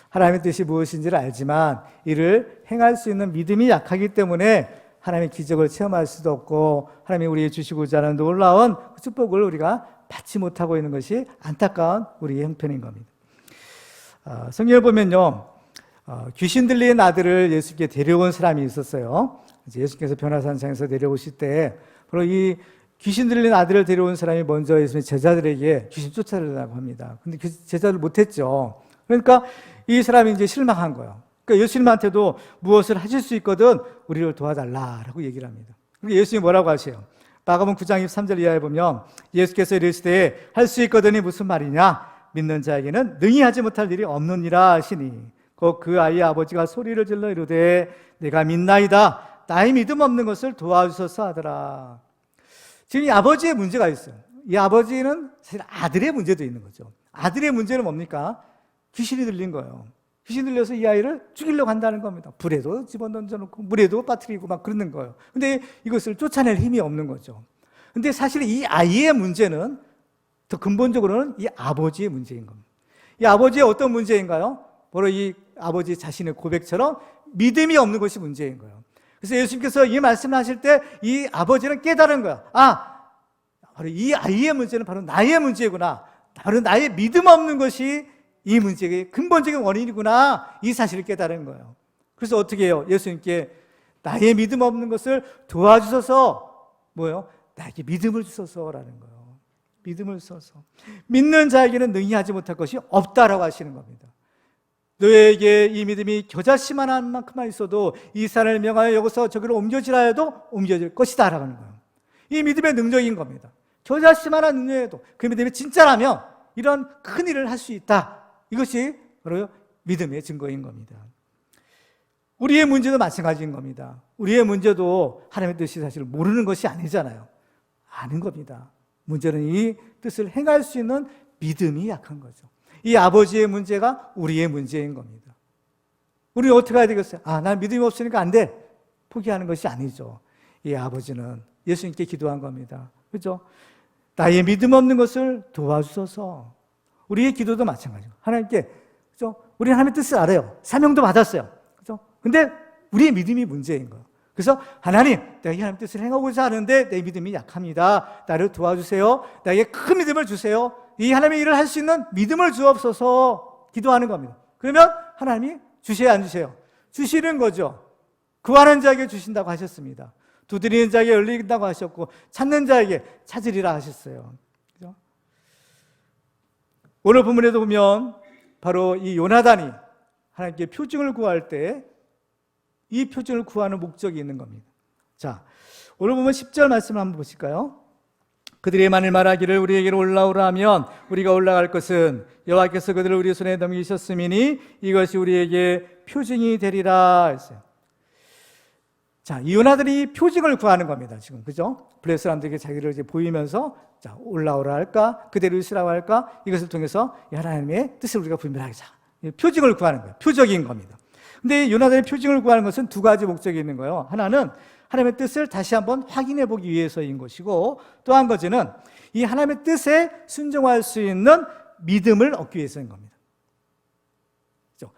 하나님의 뜻이 무엇인지를 알지만 이를 행할 수 있는 믿음이 약하기 때문에 하나님의 기적을 체험할 수도 없고 하나님이 우리에게 주시고자 하는 놀라운 축복을 우리가 받지 못하고 있는 것이 안타까운 우리의 형편인 겁니다. 성경을 보면요, 귀신 들린 아들을 예수께 데려온 사람이 있었어요. 예수께서 변화산상에서 내려오실 때 바로 이 귀신 들린 아들을 데려온 사람이 먼저 예수님의 제자들에게 귀신 쫓아내라고 합니다. 근데 그 제자들 못했죠. 그러니까 이 사람이 이제 실망한 거예요. 그러니까 예수님한테도 무엇을 하실 수 있거든 우리를 도와달라라고 얘기를 합니다. 그러니까 예수님이 뭐라고 하세요? 마가복음 9장 23절 이하에 보면 예수께서 이르시되 할 수 있거든이 무슨 말이냐? 믿는 자에게는 능히 하지 못할 일이 없느니라 하시니 곧 그 아이의 아버지가 소리를 질러 이르되 내가 믿나이다. 나의 믿음 없는 것을 도와주소서 하더라. 지금 이 아버지의 문제가 있어요. 이 아버지는 사실 아들의 문제도 있는 거죠. 아들의 문제는 뭡니까? 귀신이 들린 거예요. 귀신 들려서 이 아이를 죽이려고 한다는 겁니다. 불에도 집어던져놓고 물에도 빠뜨리고 막 그러는 거예요. 근데 이것을 쫓아낼 힘이 없는 거죠. 근데 사실 이 아이의 문제는 더 근본적으로는 이 아버지의 문제인 겁니다. 이 아버지의 어떤 문제인가요? 바로 이 아버지 자신의 고백처럼 믿음이 없는 것이 문제인 거예요. 그래서 예수님께서 이 말씀을 하실 때 이 아버지는 깨달은 거야. 바로 이 아이의 문제는 바로 나의 문제구나. 바로 나의 믿음 없는 것이 이 문제의 근본적인 원인이구나. 이 사실을 깨달은 거예요. 그래서 어떻게 해요? 예수님께 나의 믿음 없는 것을 도와주셔서 뭐예요? 나에게 믿음을 주셔서라는 거예요. 믿음을 주셔서. 믿는 자에게는 능히 하지 못할 것이 없다라고 하시는 겁니다. 너에게 이 믿음이 겨자씨만한 만큼만 있어도 이 산을 명하여 여기서 저기로 옮겨지라 해도 옮겨질 것이다 라고 하는 거예요. 이 믿음의 능력인 겁니다. 겨자씨만한 능력에도 그 믿음이 진짜라면 이런 큰 일을 할 수 있다. 이것이 바로 믿음의 증거인 겁니다. 우리의 문제도 마찬가지인 겁니다. 우리의 문제도 하나님의 뜻이 사실 모르는 것이 아니잖아요. 아는 겁니다. 문제는 이 뜻을 행할 수 있는 믿음이 약한 거죠. 이 아버지의 문제가 우리의 문제인 겁니다. 우리는 어떻게 해야 되겠어요? 난 믿음이 없으니까 안 돼. 포기하는 것이 아니죠. 이 아버지는 예수님께 기도한 겁니다. 그렇죠? 나의 믿음 없는 것을 도와주셔서. 우리의 기도도 마찬가지죠. 하나님께, 그렇죠? 우리는 하나님의 뜻을 알아요. 사명도 받았어요. 그렇죠? 근데 우리의 믿음이 문제인 거예요. 그래서 하나님, 내가 이 하나님의 뜻을 행하고자 하는데 내 믿음이 약합니다. 나를 도와주세요. 나에게 큰 믿음을 주세요. 이 하나님의 일을 할 수 있는 믿음을 주옵소서 기도하는 겁니다. 그러면 하나님이 주셔야 안 주세요? 주시는 거죠. 구하는 자에게 주신다고 하셨습니다. 두드리는 자에게 열린다고 하셨고 찾는 자에게 찾으리라 하셨어요. 그죠? 오늘 본문에도 보면 바로 이 요나단이 하나님께 표징을 구할 때 이 표징을 구하는 목적이 있는 겁니다. 자, 오늘 보면 10절 말씀을 한번 보실까요? 그들이 만일 말하기를 우리에게로 올라오라 하면 우리가 올라갈 것은 여호와께서 그들을 우리 손에 넘기셨음이니 이것이 우리에게 표징이 되리라 했어요. 자, 이 요나단이 표징을 구하는 겁니다. 지금 그죠? 블레셋 사람들에게 자기를 이제 보이면서 자, 올라오라 할까? 그대로 있으라고 할까? 이것을 통해서 하나님의 뜻을 우리가 분별하자. 표징을 구하는 거예요. 표적인 겁니다. 근데 요나단의 표징을 구하는 것은 두 가지 목적이 있는 거예요. 하나는 하나님의 뜻을 다시 한번 확인해 보기 위해서인 것이고, 또 한 가지는 이 하나님의 뜻에 순종할 수 있는 믿음을 얻기 위해서인 겁니다.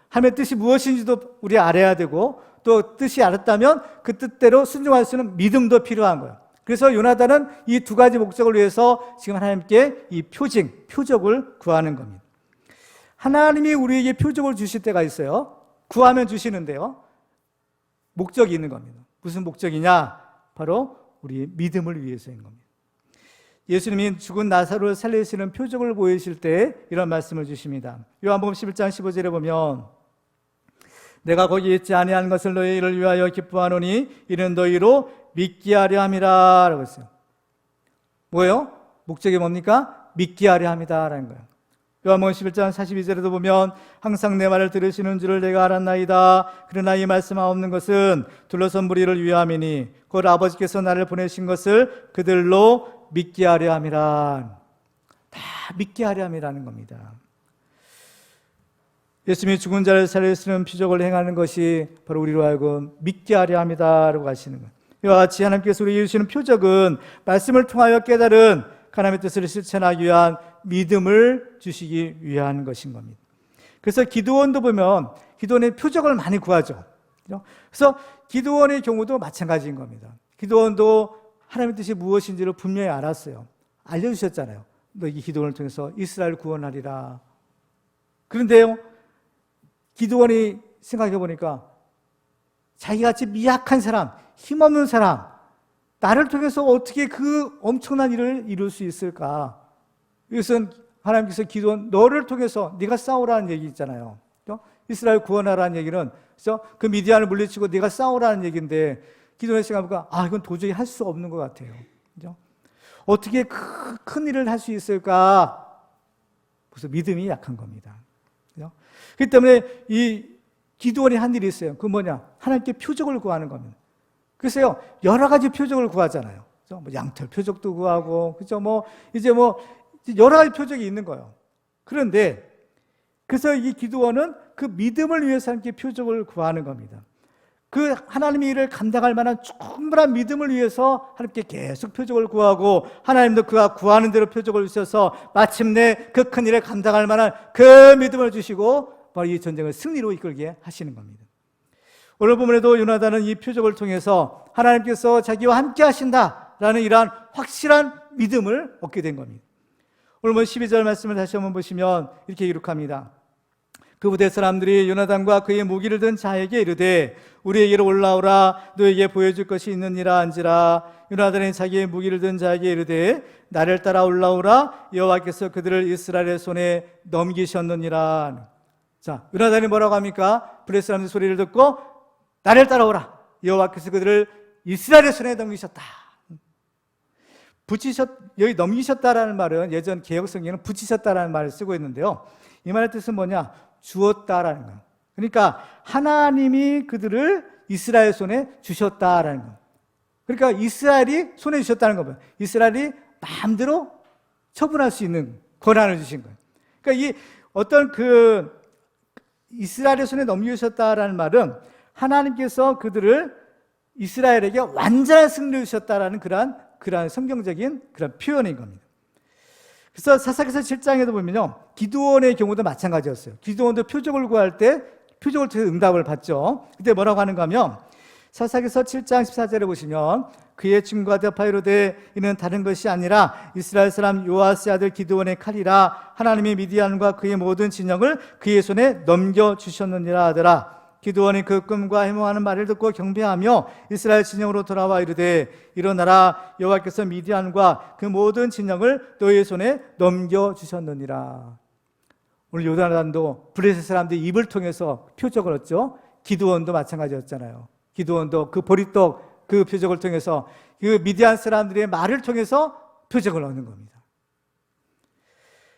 하나님의 뜻이 무엇인지도 우리 알아야 되고, 또 뜻이 알았다면 그 뜻대로 순종할 수 있는 믿음도 필요한 거예요. 그래서 요나단은 이 두 가지 목적을 위해서 지금 하나님께 이 표적을 구하는 겁니다. 하나님이 우리에게 표적을 주실 때가 있어요. 구하면 주시는데요, 목적이 있는 겁니다. 무슨 목적이냐? 바로 우리의 믿음을 위해서인 겁니다. 예수님이 죽은 나사로를 살리시는 표적을 보이실 때 이런 말씀을 주십니다. 요한복음 11장 15절에 보면 내가 거기 있지 아니한 것을 너희를 위하여 기뻐하노니 이는 너희로 믿게 하려 함이라 라고 했어요. 뭐예요? 목적이 뭡니까? 믿게 하려 함이다라는 거예요. 요한복음 11장 42절에도 보면 항상 내 말을 들으시는 줄을 내가 알았나이다. 그러나 이 말씀하옵는 것은 둘러선 무리를 위함이니 곧 아버지께서 나를 보내신 것을 그들로 믿게 하려 함이라. 다 믿게 하려 함이라는 겁니다. 예수님이 죽은 자를 살리시는 표적을 행하는 것이 바로 우리로 하여금 믿게 하려 함이다라고 하시는 거예요. 이와 같이 하나님께서 우리에게 주시는 표적은 말씀을 통하여 깨달은 하나님의 뜻을 실천하기 위한 믿음을 주시기 위한 것인 겁니다. 그래서 기드온도 보면 기드온의 표적을 많이 구하죠. 그래서 기드온의 경우도 마찬가지인 겁니다. 기드온도 하나님의 뜻이 무엇인지를 분명히 알았어요. 알려주셨잖아요. 너희 기드온을 통해서 이스라엘 구원하리라. 그런데요, 기드온이 생각해 보니까 자기같이 미약한 사람, 힘없는 사람, 나를 통해서 어떻게 그 엄청난 일을 이룰 수 있을까? 이것은 하나님께서 기도한 너를 통해서 네가 싸우라는 얘기 있잖아요. 이스라엘 구원하라는 얘기는 그 미디안을 물리치고 네가 싸우라는 얘기인데 기도의 생각해보니까 이건 도저히 할 수 없는 것 같아요. 그죠? 어떻게 큰 일을 할 수 있을까? 그래서 믿음이 약한 겁니다. 그죠? 그렇기 때문에 이 기도원이 한 일이 있어요. 그건 뭐냐? 하나님께 표적을 구하는 겁니다. 그래서요, 여러 가지 표적을 구하잖아요. 그죠? 양털 표적도 구하고, 그죠? 여러 가지 표적이 있는 거예요. 그런데, 그래서 이 기도원은 그 믿음을 위해서 하나님께 표적을 구하는 겁니다. 그 하나님의 일을 감당할 만한 충분한 믿음을 위해서 하나님께 계속 표적을 구하고, 하나님도 그가 구하는 대로 표적을 주셔서 마침내 그 큰 일을 감당할 만한 그 믿음을 주시고, 바로 이 전쟁을 승리로 이끌게 하시는 겁니다. 오늘 본문에도 요나단은 이 표적을 통해서 하나님께서 자기와 함께 하신다라는 이러한 확실한 믿음을 얻게 된 겁니다. 오늘 12절 말씀을 다시 한번 보시면 이렇게 기록합니다. 그 부대 사람들이 요나단과 그의 무기를 든 자에게 이르되 우리에게로 올라오라 너에게 보여줄 것이 있느니라 한지라. 요나단이 자기의 무기를 든 자에게 이르되 나를 따라 올라오라 여호와께서 그들을 이스라엘의 손에 넘기셨느니라. 자, 요나단이 뭐라고 합니까? 블레셋 사람들 소리를 듣고 나를 따라오라 여호와께서 그들을 이스라엘의 손에 넘기셨다. 여기 넘기셨다라는 말은 예전 개역성경에는 붙이셨다라는 말을 쓰고 있는데요, 이 말의 뜻은 뭐냐? 주었다라는 거예요. 그러니까 하나님이 그들을 이스라엘 손에 주셨다라는 거예요. 그러니까 이스라엘이 손에 주셨다는 거예요. 이스라엘이 마음대로 처분할 수 있는 권한을 주신 거예요. 그러니까 이 어떤 이스라엘의 손에 넘기셨다라는 말은 하나님께서 그들을 이스라엘에게 완전한 승리를 주셨다라는 그러한 성경적인 그런 표현인 겁니다. 그래서 사사기서 7장에도 보면요, 기드온의 경우도 마찬가지였어요. 기드온도 표적을 구할 때 표적을 통해서 응답을 받죠. 그때 뭐라고 하는가 하면 사사기서 7장 14절에 보시면 그의 친구가 대답하여 이르되 이는 다른 것이 아니라 이스라엘 사람 요아스의 아들 기드온의 칼이라. 하나님이 미디안과 그의 모든 진영을 그의 손에 넘겨주셨느니라 하더라. 기드온이 그 꿈과 해몽하는 말을 듣고 경배하며 이스라엘 진영으로 돌아와 이르되 일어나라 여호와께서 미디안과 그 모든 진영을 너희의 손에 넘겨주셨느니라. 오늘 요나단도 블레셋 사람들이 입을 통해서 표적을 얻죠. 기드온도 마찬가지였잖아요. 기드온도 그 보리떡 그 표적을 통해서 그 미디안 사람들의 말을 통해서 표적을 얻는 겁니다.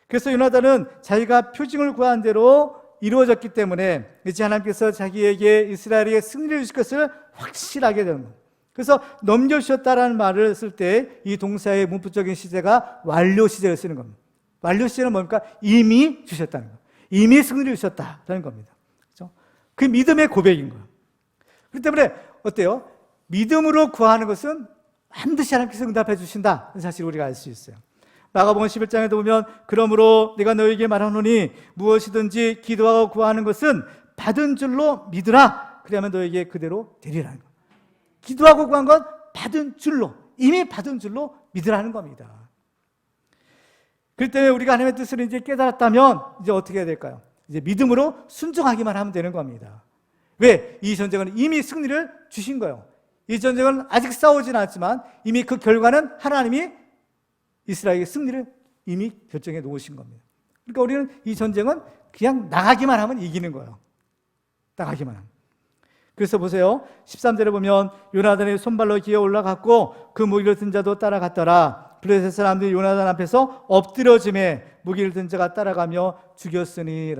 그래서 요나단은 자기가 표징을 구한 대로 이루어졌기 때문에 이제 하나님께서 자기에게 이스라엘에게 승리를 주실 것을 확실하게 되는 겁니다. 그래서 넘겨주셨다라는 말을 쓸 때 이 동사의 문법적인 시제가 완료 시제를 쓰는 겁니다. 완료 시제는 뭡니까? 이미 주셨다는 거예요. 이미 승리를 주셨다라는 겁니다. 그렇죠? 그 믿음의 고백인 거예요. 그렇기 때문에 어때요? 믿음으로 구하는 것은 반드시 하나님께서 응답해 주신다. 사실 우리가 알 수 있어요. 마가복음 11장에도 보면 그러므로 내가 너에게 말하노니 무엇이든지 기도하고 구하는 것은 받은 줄로 믿으라. 그러면 너에게 그대로 되리라는 거예요. 기도하고 구한 건 받은 줄로, 이미 받은 줄로 믿으라는 겁니다. 그렇기 때문에 우리가 하나님의 뜻을 이제 깨달았다면 이제 어떻게 해야 될까요? 이제 믿음으로 순종하기만 하면 되는 겁니다. 왜? 이 전쟁은 이미 승리를 주신 거예요. 이 전쟁은 아직 싸우지는 않지만 이미 그 결과는 하나님이 이스라엘의 승리를 이미 결정해 놓으신 겁니다. 그러니까 우리는 이 전쟁은 그냥 나가기만 하면 이기는 거예요. 나가기만 하면. 그래서 보세요. 13절에 보면 요나단의 손발로 기어 올라갔고 그 무기를 든 자도 따라갔더라. 블레셋 사람들이 요나단 앞에서 엎드려짐에 무기를 든 자가 따라가며 죽였으니.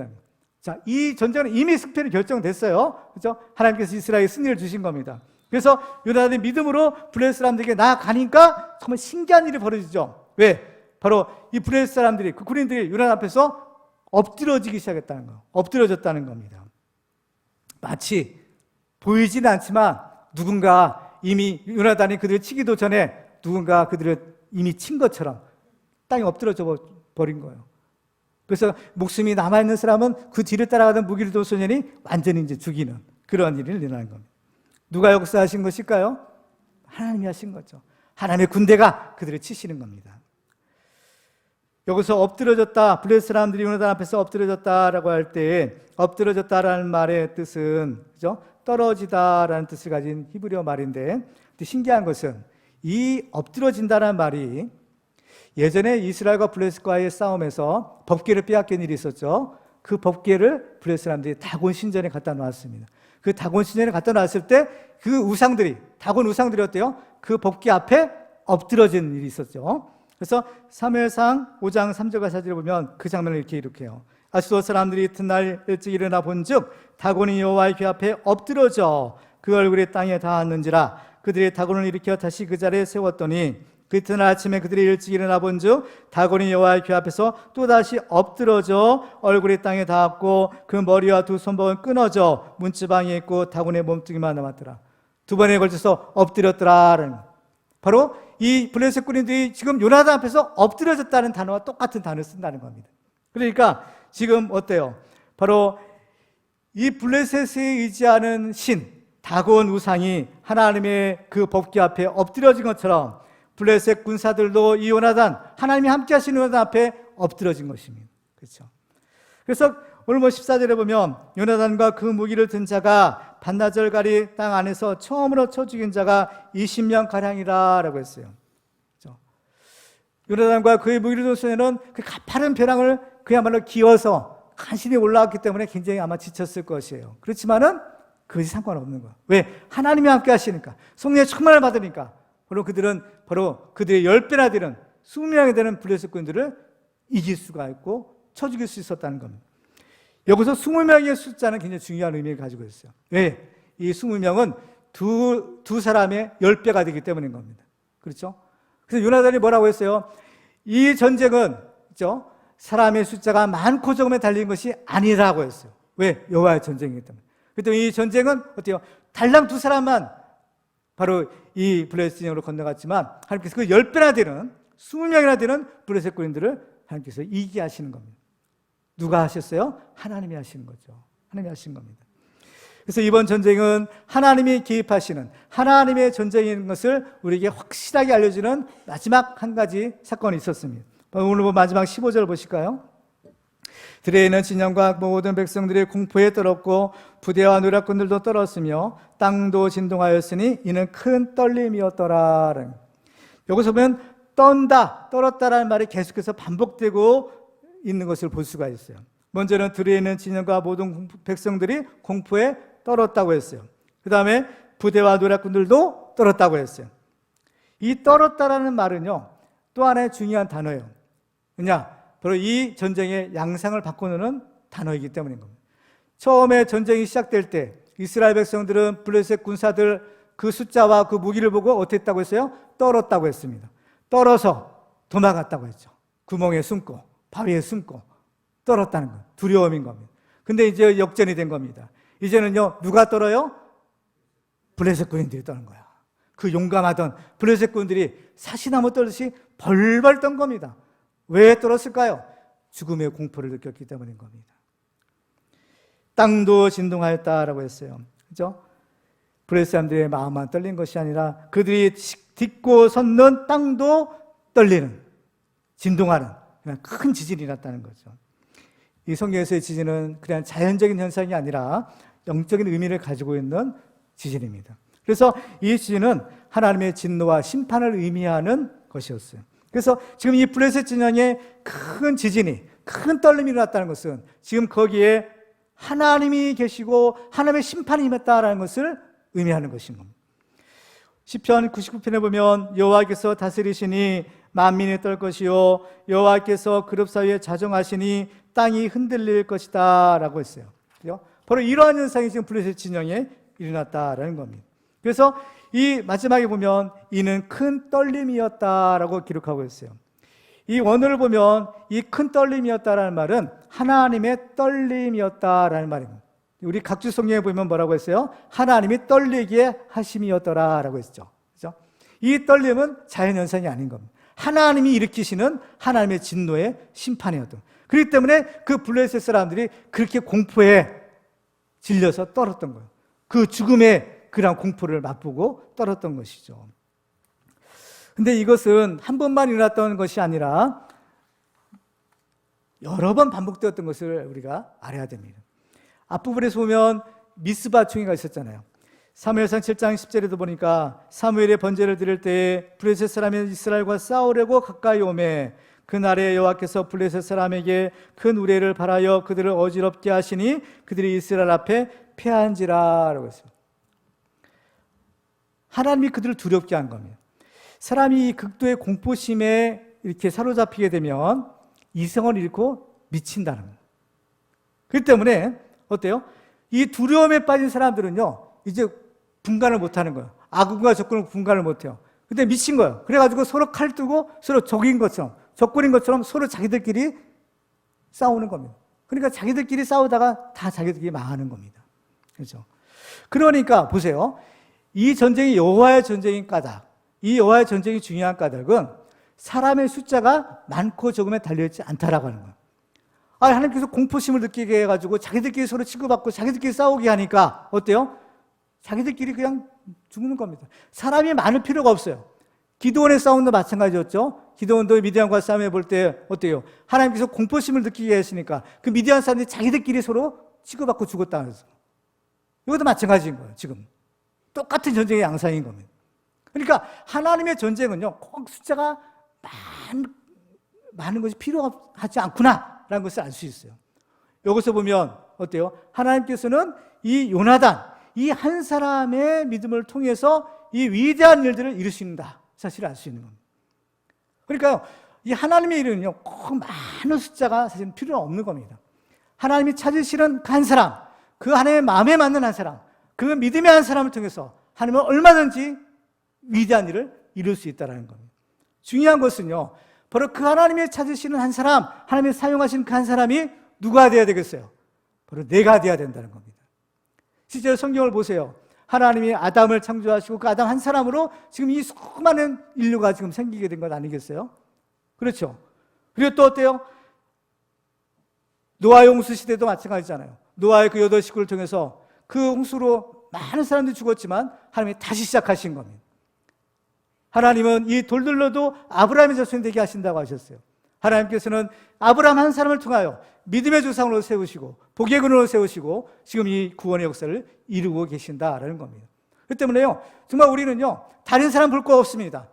자, 이 전쟁은 이미 승패는 결정됐어요. 그렇죠? 하나님께서 이스라엘에 승리를 주신 겁니다. 그래서 요나단이 믿음으로 블레셋 사람들에게 나아가니까 정말 신기한 일이 벌어지죠. 왜? 바로 이 블레셋 사람들이, 그 군인들이 요나단 앞에서 엎드려지기 시작했다는 거, 엎드려졌다는 겁니다. 마치 보이지는 않지만 누군가 이미 요나단이 그들을 치기도 전에 누군가 그들을 이미 친 것처럼 땅에 엎드려져 버린 거예요. 그래서 목숨이 남아있는 사람은 그 뒤를 따라가던 무기를 든 소년이 완전히 이제 죽이는 그런 일이 일어나는 겁니다. 누가 역사하신 것일까요? 하나님이 하신 거죠. 하나님의 군대가 그들을 치시는 겁니다. 여기서 엎드려졌다, 블레셋 사람들이 요나단 앞에서 엎드려졌다라고 할 때 엎드려졌다라는 말의 뜻은 그죠? 떨어지다라는 뜻을 가진 히브리어 말인데 신기한 것은 이 엎드려진다라는 말이 예전에 이스라엘과 블레셋과의 싸움에서 법궤를 빼앗긴 일이 있었죠. 그 법궤를 블레셋 사람들이 다곤 신전에 갖다 놓았습니다. 그 다곤 신전에 갖다 놨을 때 그 우상들이, 다곤 우상들이 어때요? 그 법궤 앞에 엎드러진 일이 있었죠. 그래서 사무엘상 5장 3절과 4절을 보면 그 장면을 이렇게 기록해요. 아수도 사람들이 이튿날 일찍 일어나 본즉 다곤이 여호와의 궤 앞에 엎드러져 그 얼굴이 땅에 닿았는지라. 그들이 다곤을 일으켜 다시 그 자리에 세웠더니 그 이튿날 아침에 그들이 일찍 일어나 본즉 다곤이 여호와의 궤 앞에서 또다시 엎드러져 얼굴이 땅에 닿았고 그 머리와 두 손목은 끊어져 문지방에 있고 다곤의 몸뚱이만 남았더라. 두 번에 걸쳐서 엎드렸더라라는, 바로 이 블레셋 군인들이 지금 요나단 앞에서 엎드려졌다는 단어와 똑같은 단어를 쓴다는 겁니다. 그러니까 지금 어때요? 바로 이 블레셋에 의지하는 신 다곤 우상이 하나님의 그 법궤 앞에 엎드려진 것처럼 블레셋 군사들도 이 요나단, 하나님이 함께 하시는 요나단 앞에 엎드려진 것입니다. 그렇죠? 그래서 오늘 14절에 보면 요나단과 그 무기를 든 자가 반나절가리 땅 안에서 처음으로 쳐 죽인 자가 20명 가량이라고 했어요. 그렇죠? 요나단과 그의 무기를 든 소년은 그 가파른 벼랑을 그야말로 기어서 간신히 올라왔기 때문에 굉장히 아마 지쳤을 것이에요. 그렇지만은 그것이 상관없는 거예요. 왜? 하나님이 함께 하시니까, 성령의 충만을 받으니까 바로 그들은 바로 그들의 10배나 되는 20명이 되는 블레셋 군들을 이길 수가 있고 쳐 죽일 수 있었다는 겁니다. 여기서 20명의 숫자는 굉장히 중요한 의미를 가지고 있어요. 왜? 이 20명은 두 사람의 10배가 되기 때문인 겁니다. 그렇죠? 그래서 요나단이 뭐라고 했어요? 이 전쟁은 그렇죠? 사람의 숫자가 많고 적음에 달린 것이 아니라고 했어요. 왜? 여호와의 전쟁이기 때문에. 그때 이 전쟁은 어때요? 달랑 두 사람만 바로 이 블레셋 진영으로 건너갔지만 하나님께서 그 10배나 되는 20명이나 되는 블레셋 군인들을 하나님께서 이기게 하시는 겁니다. 누가 하셨어요? 하나님이 하시는 거죠. 하나님이 하신 겁니다. 그래서 이번 전쟁은 하나님이 개입하시는 하나님의 전쟁인 것을 우리에게 확실하게 알려주는 마지막 한 가지 사건이 있었습니다. 오늘 마지막 15절 보실까요? 들에 있는 진영과 모든 백성들이 공포에 떨었고 부대와 노략군들도 떨었으며 땅도 진동하였으니 이는 큰 떨림이었더라. 여기서 보면 떤다, 떨었다라는 말이 계속해서 반복되고 있는 것을 볼 수가 있어요. 먼저는 들에 있는 진영과 모든 백성들이 공포에 떨었다고 했어요. 그 다음에 부대와 노략군들도 떨었다고 했어요. 이 떨었다라는 말은요, 또 하나의 중요한 단어예요. 왜냐? 바로 이 전쟁의 양상을 바꾸는 단어이기 때문인 겁니다. 처음에 전쟁이 시작될 때 이스라엘 백성들은 블레셋 군사들 그 숫자와 그 무기를 보고 어떻게 했다고 했어요? 떨었다고 했습니다. 떨어서 도망갔다고 했죠. 구멍에 숨고 바위에 숨고 떨었다는 거예요. 두려움인 겁니다. 근데 이제 역전이 된 겁니다. 이제는요, 누가 떨어요? 블레셋 군인들이 떠는 거야. 그 용감하던 블레셋 군들이 사시나무 떨듯이 벌벌 떤 겁니다. 왜 떨었을까요? 죽음의 공포를 느꼈기 때문인 겁니다. 땅도 진동하였다라고 했어요. 그죠? 블레셋 사람들의 마음만 떨린 것이 아니라 그들이 딛고 섰는 땅도 떨리는, 진동하는 그냥 큰 지진이 났다는 거죠. 이 성경에서의 지진은 그냥 자연적인 현상이 아니라 영적인 의미를 가지고 있는 지진입니다. 그래서 이 지진은 하나님의 진노와 심판을 의미하는 것이었어요. 그래서 지금 이 블레셋 진영에 큰 지진이, 큰 떨림이 일어났다는 것은 지금 거기에 하나님이 계시고 하나님의 심판이 임했다라는 것을 의미하는 것인 겁니다. 시편 99편에 보면 여호와께서 다스리시니 만민이 떨 것이요 여호와께서 그룹 사이에 자정하시니 땅이 흔들릴 것이다 라고 했어요. 바로 이러한 현상이 지금 블레셋 진영에 일어났다라는 겁니다. 그래서 이 마지막에 보면 이는 큰 떨림이었다라고 기록하고 있어요. 이 원어를 보면 이 큰 떨림이었다라는 말은 하나님의 떨림이었다라는 말입니다. 우리 각주 성경에 보면 뭐라고 했어요? 하나님이 떨리게 하심이었더라라고 했죠. 그렇죠? 이 떨림은 자연현상이 아닌 겁니다. 하나님이 일으키시는 하나님의 진노의 심판이었던. 그렇기 때문에 그 블레셋 사람들이 그렇게 공포에 질려서 떨었던 거예요. 그 죽음의 그런 공포를 맛보고 떨었던 것이죠. 근데 이것은 한 번만 일어났던 것이 아니라 여러 번 반복되었던 것을 우리가 알아야 됩니다. 앞부분에서 보면 미스바 총회가 있었잖아요. 사무엘상 7장 10절에도 보니까 사무엘의 번제를 드릴 때에 블레셋 사람이 이스라엘과 싸우려고 가까이 오매 그날에 여호와께서 블레셋 사람에게 큰 우레를 발하여 그들을 어지럽게 하시니 그들이 이스라엘 앞에 패한지라라고 했습니다. 하나님이 그들을 두렵게 한 겁니다. 사람이 극도의 공포심에 이렇게 사로잡히게 되면 이성을 잃고 미친다는 거예요. 그렇기 때문에 어때요? 이 두려움에 빠진 사람들은요, 이제 분간을 못하는 거예요. 악군과 적군을 분간을 못해요. 근데 미친 거예요. 그래가지고 서로 칼 뜨고 서로 적인 것처럼, 적군인 것처럼 서로 자기들끼리 싸우는 겁니다. 그러니까 자기들끼리 싸우다가 다 자기들끼리 망하는 겁니다. 그렇죠? 그러니까 보세요. 이 전쟁이 여호와의 전쟁인 까닭, 이 여호와의 전쟁이 중요한 까닭은 사람의 숫자가 많고 적음에 달려있지 않다라고 하는 거예요. 하나님께서 공포심을 느끼게 해가지고 자기들끼리 서로 치고받고 자기들끼리 싸우게 하니까 어때요? 자기들끼리 그냥 죽는 겁니다. 사람이 많을 필요가 없어요. 기드온의 싸움도 마찬가지였죠. 기드온도 미디안과 싸움해 볼 때 어때요? 하나님께서 공포심을 느끼게 했으니까 그 미디안 사람들이 자기들끼리 서로 치고받고 죽었다는 거죠. 이것도 마찬가지인 거예요. 지금 똑같은 전쟁의 양상인 겁니다. 그러니까 하나님의 전쟁은요, 꼭 숫자가 많은 것이 필요하지 않구나라는 것을 알 수 있어요. 여기서 보면 어때요? 하나님께서는 이 요나단, 이 한 사람의 믿음을 통해서 이 위대한 일들을 이루신다 사실을 알 수 있는 겁니다. 그러니까요, 이 하나님의 일은요, 꼭 많은 숫자가 사실은 필요 없는 겁니다. 하나님이 찾으시는 그 한 사람, 그 하나님의 마음에 맞는 한 사람, 그 믿음의 한 사람을 통해서 하나님은 얼마든지 위대한 일을 이룰 수 있다는 겁니다. 중요한 것은요, 바로 그 하나님이 찾으시는 한 사람, 하나님이 사용하시는 그 한 사람이 누가 되어야 되겠어요? 바로 내가 되어야 된다는 겁니다. 실제로 성경을 보세요. 하나님이 아담을 창조하시고 그 아담 한 사람으로 지금 이 수많은 인류가 지금 생기게 된 것 아니겠어요? 그렇죠. 그리고 또 어때요? 노아 홍수 시대도 마찬가지잖아요. 노아의 그 8식구를 통해서 그 홍수로 많은 사람들이 죽었지만 하나님이 다시 시작하신 겁니다. 하나님은 이 돌들로도 아브라함의 자손이 되게 하신다고 하셨어요. 하나님께서는 아브라함 한 사람을 통하여 믿음의 조상으로 세우시고 복의 근원으로 세우시고 지금 이 구원의 역사를 이루고 계신다라는 겁니다. 그 때문에요, 정말 우리는요, 다른 사람 볼 거 없습니다.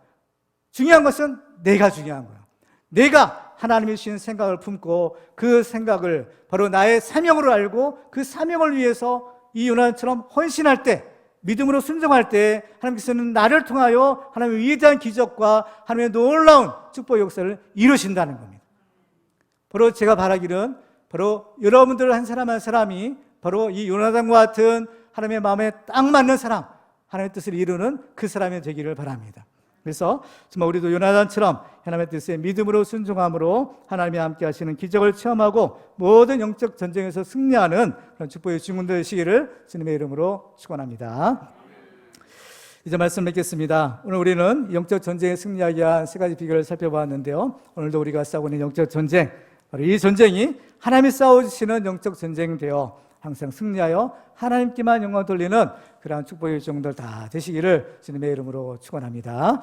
중요한 것은 내가 중요한 거예요. 내가 하나님이 주신 생각을 품고 그 생각을 바로 나의 사명으로 알고 그 사명을 위해서 이 요나단처럼 헌신할 때, 믿음으로 순종할 때 하나님께서는 나를 통하여 하나님의 위대한 기적과 하나님의 놀라운 축복 역사를 이루신다는 겁니다. 바로 제가 바라기는 바로 여러분들 한 사람 한 사람이 바로 이 요나단과 같은 하나님의 마음에 딱 맞는 사람, 하나님의 뜻을 이루는 그 사람이 되기를 바랍니다. 그래서 정말 우리도 요나단처럼 하나님의 뜻에 믿음으로 순종함으로 하나님이 함께 하시는 기적을 체험하고 모든 영적 전쟁에서 승리하는 그런 축복의 주인공들 되시기를 주님의 이름으로 축원합니다. 이제 말씀 맺겠습니다. 오늘 우리는 영적 전쟁에 승리하기 위한 세 가지 비결을 살펴보았는데요, 오늘도 우리가 싸우고 있는 영적 전쟁, 바로 이 전쟁이 하나님이 싸워주시는 영적 전쟁 되어 항상 승리하여 하나님께만 영광 돌리는 그러한 축복의 종들 다 되시기를 주님의 이름으로 축원합니다.